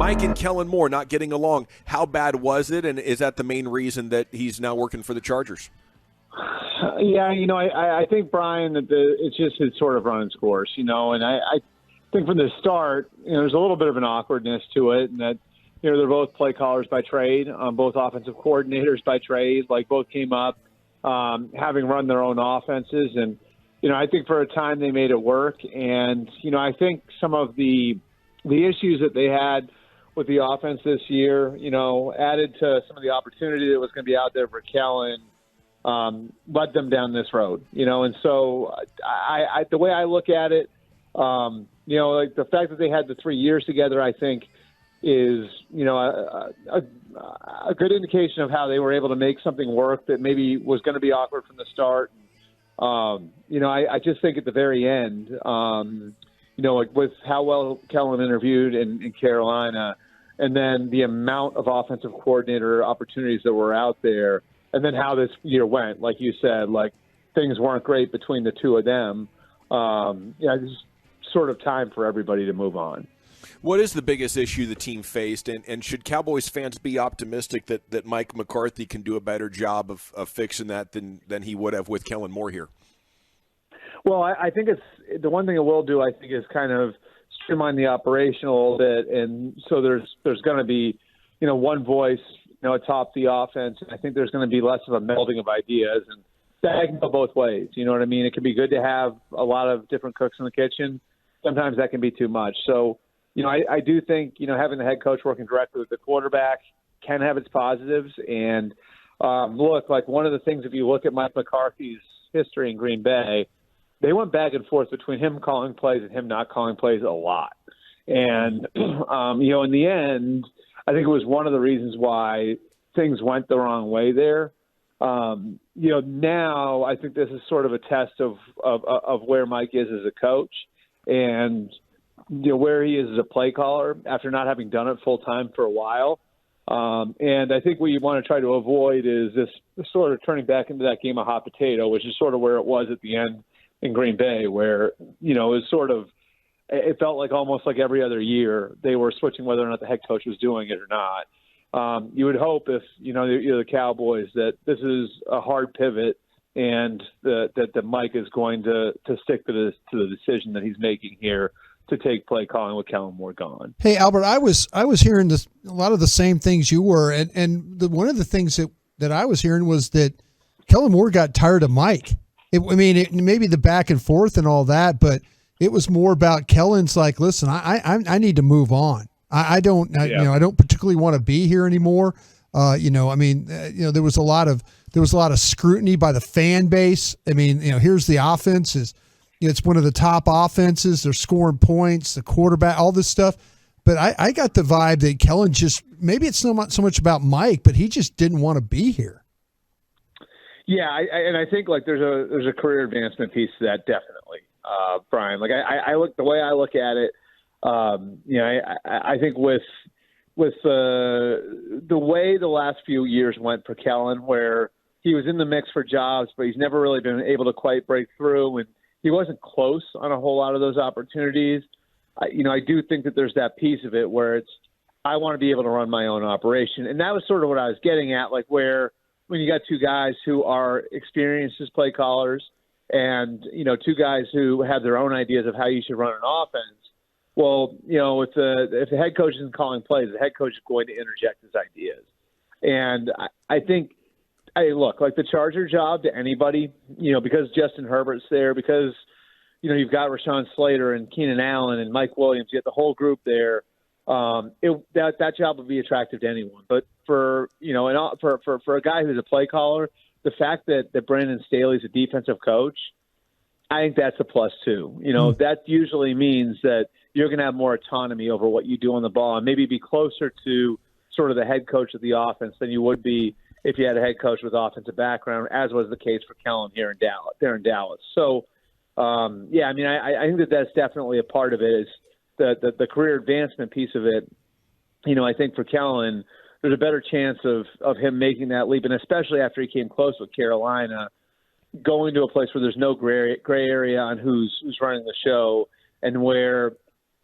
Mike and Kellen Moore not getting along. How bad was it, and is that the main reason that he's now working for the Chargers? Yeah, I think, Brian, that it's just had sort of run its course, and I think from the start, there's a little bit of an awkwardness to it, and that, they're both play callers by trade, both offensive coordinators by trade, like both came up having run their own offenses. And, I think for a time they made it work. And, I think some of the issues that they had with the offense this year, added to some of the opportunity that was going to be out there for Kellen, led them down this road, and so the way I look at it, like the fact that they had the 3 years together, I think is, a good indication of how they were able to make something work that maybe was going to be awkward from the start. I just think at the very end, like with how well Kellen interviewed in Carolina, and then the amount of offensive coordinator opportunities that were out there, and then how this year went, like you said, like things weren't great between the two of them. It's sort of time for everybody to move on. What is the biggest issue the team faced, and should Cowboys fans be optimistic that Mike McCarthy can do a better job of fixing that than he would have with Kellen Moore here? Well, I think it's the one thing it will do, I think, is kind of streamline the operation a little bit, and so there's going to be, one voice, atop the offense. And I think there's going to be less of a melding of ideas, and that can go both ways. You know what I mean? It can be good to have a lot of different cooks in the kitchen. Sometimes that can be too much. So, I do think, having the head coach working directly with the quarterback can have its positives. And look, like one of the things, if you look at Mike McCarthy's history in Green Bay, they went back and forth between him calling plays and him not calling plays a lot. And, in the end, I think it was one of the reasons why things went the wrong way there. Now I think this is sort of a test of where Mike is as a coach, and where he is as a play caller after not having done it full time for a while. And I think what you want to try to avoid is this sort of turning back into that game of hot potato, which is sort of where it was at the end in Green Bay, where it felt like almost like every other year they were switching whether or not the head coach was doing it or not. You would hope if you're the Cowboys that this is a hard pivot, and that Mike is going to stick to the decision that he's making here to take play calling with Kellen Moore gone. Hey, Albert, I was hearing a lot of the same things you were, and one of the things that I was hearing was that Kellen Moore got tired of Mike. Maybe the back and forth and all that, but it was more about Kellen's like, listen, I need to move on. I don't particularly want to be here anymore. There was a lot of scrutiny by the fan base. Here's the offense it's one of the top offenses. They're scoring points, the quarterback, all this stuff. But I got the vibe that Kellen just, maybe it's not so much about Mike, but he just didn't want to be here. Yeah, I think like there's a career advancement piece to that, definitely, Brian. Like I look, the way I look at it, I think with the way the last few years went for Kellen, where he was in the mix for jobs, but he's never really been able to quite break through, and he wasn't close on a whole lot of those opportunities. I do think that there's that piece of it where I want to be able to run my own operation, and that was sort of what I was getting at, like where when you got two guys who are experienced as play callers, and two guys who have their own ideas of how you should run an offense. Well, if the head coach isn't calling plays, the head coach is going to interject his ideas. And I think, look, like the Charger job to anybody, because Justin Herbert's there, because, you've got Rashawn Slater and Keenan Allen and Mike Williams, you get the whole group there. That job would be attractive to anyone. But for a guy who's a play caller, the fact that Brandon Staley's a defensive coach, I think that's a plus too. That usually means that you're going to have more autonomy over what you do on the ball, and maybe be closer to sort of the head coach of the offense than you would be if you had a head coach with offensive background, as was the case for Kellen here in Dallas. So, I think that's definitely a part of it, is the career advancement piece of it. I think for Kellen, there's a better chance of him making that leap, and especially after he came close with Carolina, going to a place where there's no gray area on who's running the show, and where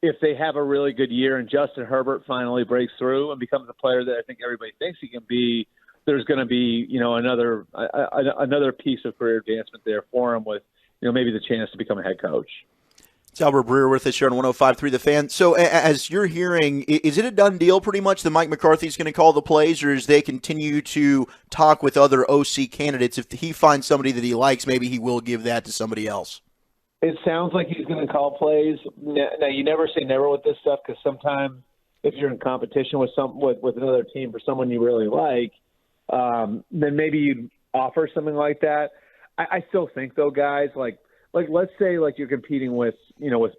if they have a really good year and Justin Herbert finally breaks through and becomes the player that I think everybody thinks he can be, there's going to be, another piece of career advancement there for him with, maybe the chance to become a head coach. It's Albert Breer with us here on 105.3 The Fan. So as you're hearing, is it a done deal pretty much that Mike McCarthy's going to call the plays, or as they continue to talk with other OC candidates, if he finds somebody that he likes, maybe he will give that to somebody else? It sounds like he's going to call plays. Now, you never say never with this stuff, because sometimes if you're in competition with another team for someone you really like, then maybe you'd offer something like that. I still think, though, guys, like let's say like you're competing with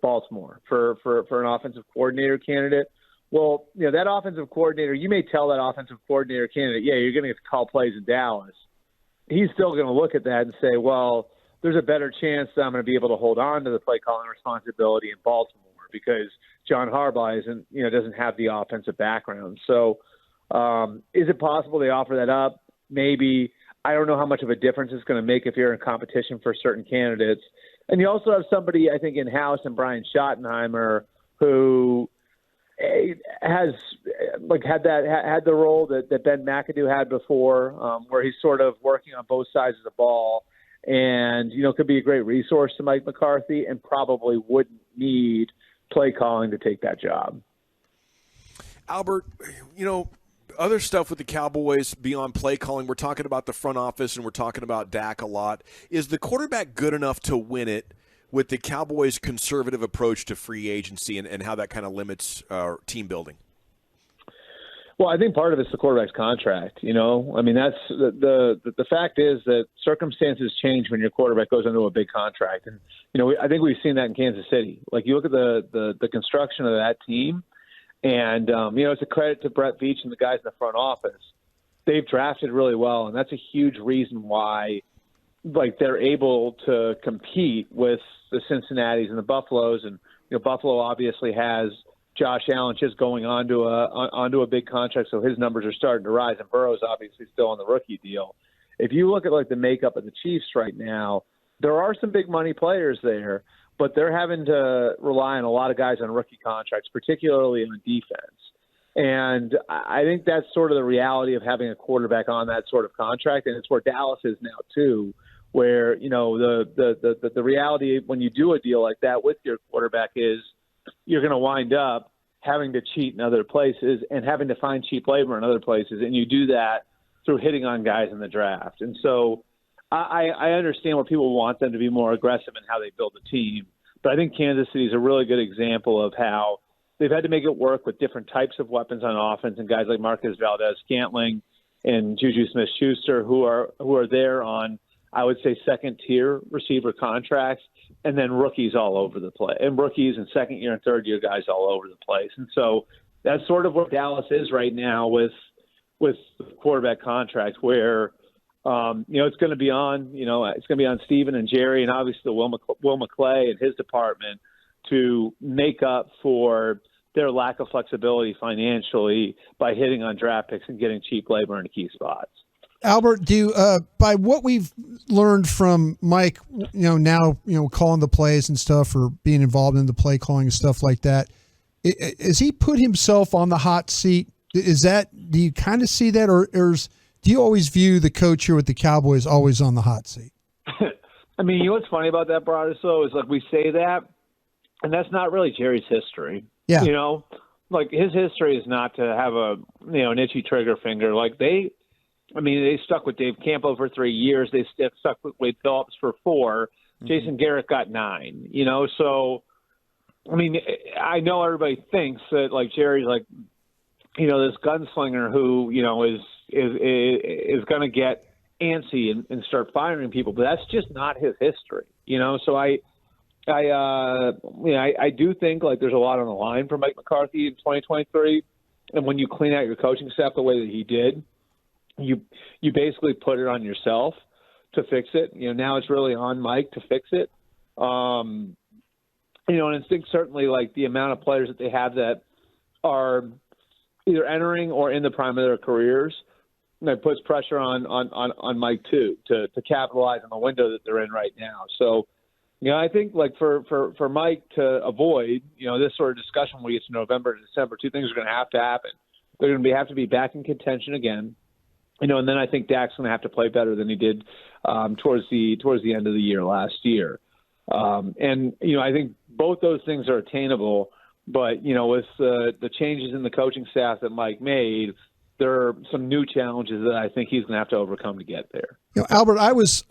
Baltimore for an offensive coordinator candidate. Well, that offensive coordinator, you may tell that offensive coordinator candidate, yeah, you're going to get to call plays in Dallas. He's still going to look at that and say, well, there's a better chance that I'm going to be able to hold on to the play calling responsibility in Baltimore because John Harbaugh doesn't have the offensive background. So is it possible they offer that up? Maybe. I don't know how much of a difference it's going to make if you're in competition for certain candidates. And you also have somebody, I think, in-house in Brian Schottenheimer who has had the role that Ben McAdoo had before, where he's sort of working on both sides of the ball. And, could be a great resource to Mike McCarthy and probably wouldn't need play calling to take that job. Albert, other stuff with the Cowboys beyond play calling, we're talking about the front office and we're talking about Dak a lot. Is the quarterback good enough to win it with the Cowboys' conservative approach to free agency and how that kind of limits team building? Well, I think part of it's the quarterback's contract. I mean, that's the fact is that circumstances change when your quarterback goes into a big contract, and I think we've seen that in Kansas City. Like you look at the construction of that team, and it's a credit to Brett Veach and the guys in the front office. They've drafted really well, and that's a huge reason why, they're able to compete with the Cincinnatis and the Buffaloes, and Buffalo obviously has Josh Allen just going onto a big contract, so his numbers are starting to rise, and Burrow's obviously still on the rookie deal. If you look at the makeup of the Chiefs right now, there are some big money players there, but they're having to rely on a lot of guys on rookie contracts, particularly on defense. And I think that's sort of the reality of having a quarterback on that sort of contract, and it's where Dallas is now too, where the reality when you do a deal like that with your quarterback is you're going to wind up having to cheat in other places and having to find cheap labor in other places. And you do that through hitting on guys in the draft. And so I understand where people want them to be more aggressive in how they build a team. But I think Kansas City is a really good example of how they've had to make it work with different types of weapons on offense and guys like Marcus Valdez-Scantling and Juju Smith-Schuster who are there on, I would say, second-tier receiver contracts, and then rookies all over the place, and rookies and second-year and third-year guys all over the place. And so that's sort of where Dallas is right now with quarterback contracts, where it's going to be on Steven and Jerry and obviously Will McClay and his department to make up for their lack of flexibility financially by hitting on draft picks and getting cheap labor in key spots. Albert, by what we've learned from Mike, now calling the plays and stuff, or being involved in the play calling and stuff like that, has he put himself on the hot seat? Do you kind of see that, or do you always view the coach here with the Cowboys always on the hot seat? I mean, what's funny about that, Broadus, though, is we say that, and that's not really Jerry's history. Yeah. His history is not to have an itchy trigger finger. They stuck with Dave Campo for 3 years. They stuck with Wade Phillips for 4. Mm-hmm. Jason Garrett got 9. So I know everybody thinks that Jerry's this gunslinger who is going to get antsy and start firing people, but that's just not his history. So I do think there's a lot on the line for Mike McCarthy in 2023, and when you clean out your coaching staff the way that he did, you basically put it on yourself to fix it. Now it's really on Mike to fix it. And I think certainly the amount of players that they have that are either entering or in the prime of their careers, that puts pressure on Mike too to capitalize on the window that they're in right now. So I think like for Mike to avoid, this sort of discussion when we get to November to December, two things are going to happen. They're going to have to be back in contention again, and then I think Dak's going to have to play better than he did towards the end of the year last year. And I think both those things are attainable, but with the changes in the coaching staff that Mike made, there are some new challenges that I think he's going to have to overcome to get there. Albert, I was,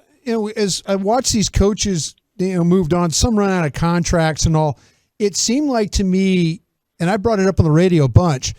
as I watched these coaches, moved on, some run out of contracts and all, it seemed like to me, and I brought it up on the radio a bunch,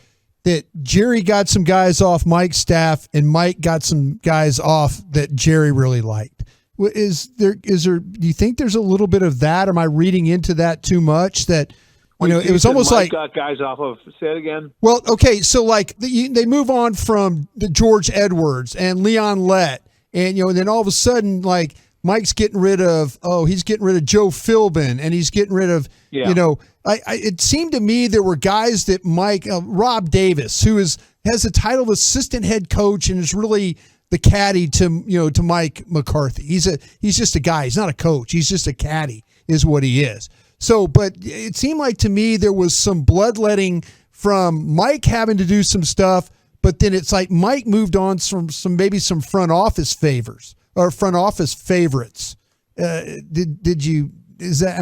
that Jerry got some guys off Mike's staff and Mike got some guys off that Jerry really liked. Is there? Do you think there's a little bit of that? Am I reading into that too much? That it was almost Mike like got guys off of. Say it again. Well, okay, so like they move on from the George Edwards and Leon Lett, and and then all of a sudden like Mike's getting rid of Joe Philbin, and he's getting rid of it seemed to me there were guys that Mike Rob Davis, who has the title of assistant head coach and is really the caddy to Mike McCarthy. He's just a guy. He's not a coach. He's just a caddy is what he is. So, but it seemed like to me there was some bloodletting from Mike having to do some stuff, but then it's like Mike moved on from maybe some front office favors or front office favorites. Am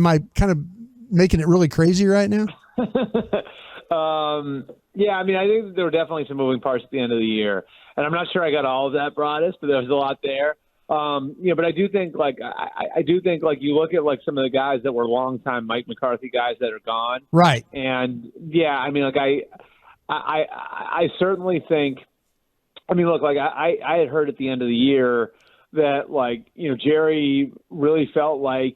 I kind of making it really crazy right now? Yeah, I mean, I think there were definitely some moving parts at the end of the year, and I'm not sure I got all of that, Broadus, but there was a lot there. But I do think I do think you look at some of the guys that were longtime Mike McCarthy guys that are gone, right? And yeah, I mean, I certainly think. I mean, look, I had heard at the end of the year that Jerry really felt like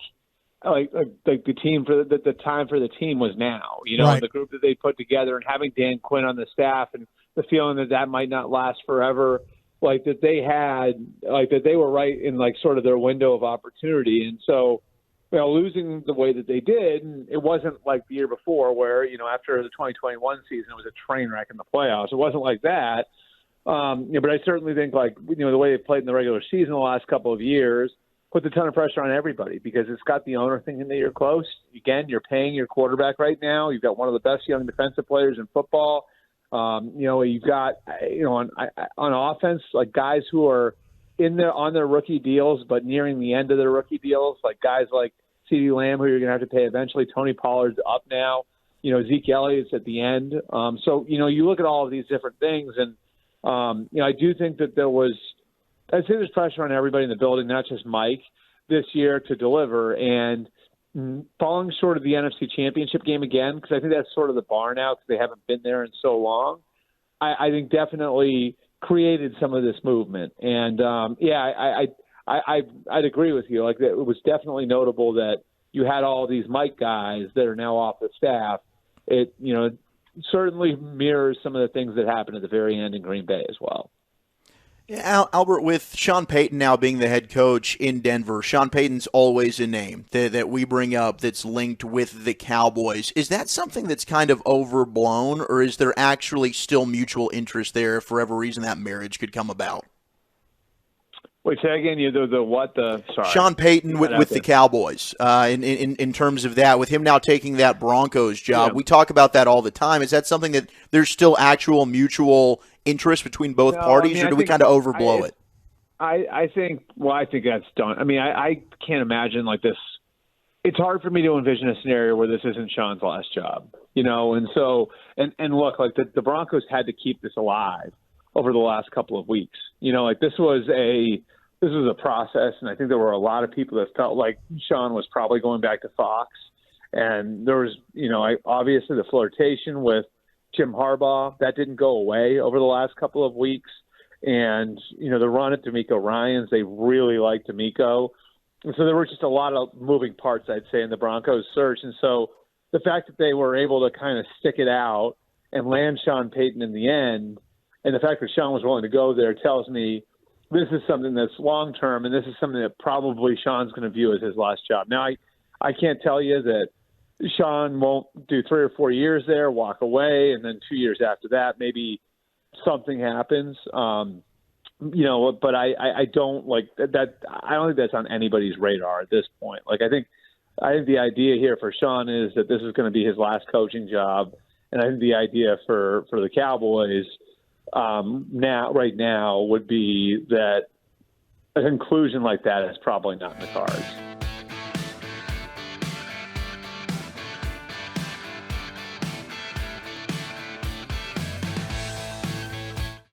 the team for the time for the team was now, right. The group that they put together, and having Dan Quinn on the staff, and the feeling that might not last forever, that they had, that they were right in sort of their window of opportunity. And so, losing the way that they did, and it wasn't like the year before where, after the 2021 season, it was a train wreck in the playoffs. It wasn't like that. But I certainly think the way they played in the regular season the last couple of years puts a ton of pressure on everybody, because it's got the owner thinking that you're close. Again, you're paying your quarterback right now. You've got one of the best young defensive players in football. You've got, on offense, guys who are on their rookie deals, but nearing the end of their rookie deals, guys like CeeDee Lamb, who you're going to have to pay eventually. Tony Pollard's up now. Zeke Elliott's at the end. So you look at all of these different things, and I do think that I'd say there's pressure on everybody in the building, not just Mike, this year to deliver. And falling short of the NFC Championship game again, because I think that's sort of the bar now, because they haven't been there in so long, I think definitely created some of this movement. And I'd agree with you. It was definitely notable that you had all these Mike guys that are now off the staff. It certainly mirrors some of the things that happened at the very end in Green Bay as well. Yeah, Albert, with Sean Payton now being the head coach in Denver, Sean Payton's always a name that we bring up that's linked with the Cowboys. Is that something that's kind of overblown, or is there actually still mutual interest there if for whatever reason that marriage could come about? Wait, say again, sorry. Sean Payton with the Cowboys, in terms of that, with him now taking that Broncos job. Yeah. We talk about that all the time. Is that something that there's still actual mutual interest between both parties, or do we kind of overblow it? I think that's done. I mean, I can't imagine this. It's hard for me to envision a scenario where this isn't Sean's last job, and so, and look, the Broncos had to keep this alive over the last couple of weeks. This was a process, and I think there were a lot of people that felt like Sean was probably going back to Fox. And there was, obviously the flirtation with Jim Harbaugh. That didn't go away over the last couple of weeks. And, the run at D'Amico Ryans, they really liked D'Amico. And so there were just a lot of moving parts, I'd say, in the Broncos search. And so the fact that they were able to kind of stick it out and land Sean Payton in the end, and the fact that Sean was willing to go there, tells me this is something that's long-term, and this is something that probably Sean's going to view as his last job. Now, I can't tell you that Sean won't do 3 or 4 years there, walk away, and then 2 years after that, maybe something happens. But I don't like that. I don't think that's on anybody's radar at this point. I think I think the idea here for Sean is that this is going to be his last coaching job, and I think the idea for the Cowboys right now would be that a conclusion like that is probably not in the cards.